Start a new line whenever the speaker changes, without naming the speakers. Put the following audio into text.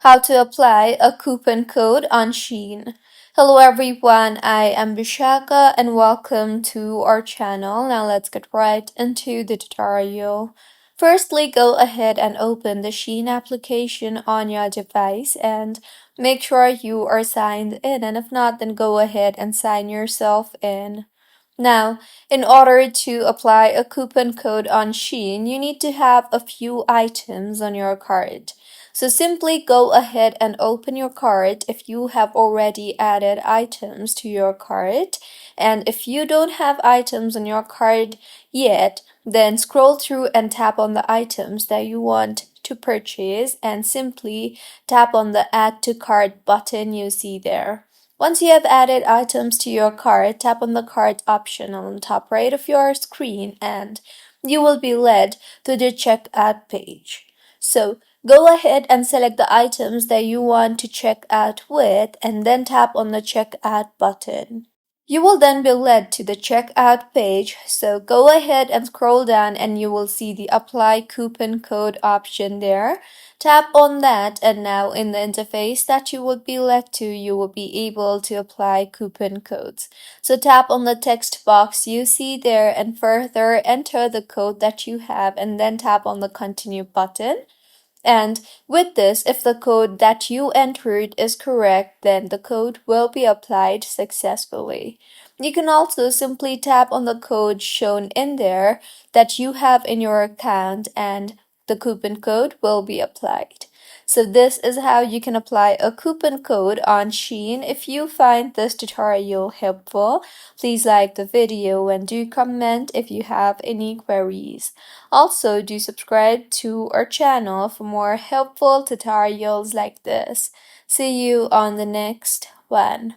how to apply a coupon code on SHEIN. Hello everyone, I am Vishaka and welcome to our channel. Now let's get right into the tutorial. Firstly, go ahead and open the SHEIN application on your device and make sure you are signed in, and if not, then go ahead and sign yourself in. Now, in order to apply a coupon code on SHEIN, you need to have a few items on your cart. So simply go ahead and open your cart if you have already added items to your cart. And if you don't have items on your cart yet, then scroll through and tap on the items that you want to purchase and simply tap on the Add to Cart button you see there. Once you have added items to your cart, tap on the cart option on the top right of your screen and you will be led to the checkout page. So go ahead and select the items that you want to check out with and then tap on the checkout button. You will then be led to the checkout page, so go ahead and scroll down and you will see the apply coupon code option there. Tap on that and now in the interface that you will be led to, you will be able to apply coupon codes. So tap on the text box you see there and further enter the code that you have and then tap on the continue button. And with this, if the code that you entered is correct, then the code will be applied successfully. You can also simply tap on the code shown in there that you have in your account and the coupon code will be applied. So this is how you can apply a coupon code on SHEIN. If you find this tutorial helpful, please like the video and do comment if you have any queries. Also, do subscribe to our channel for more helpful tutorials like this. See you on the next one.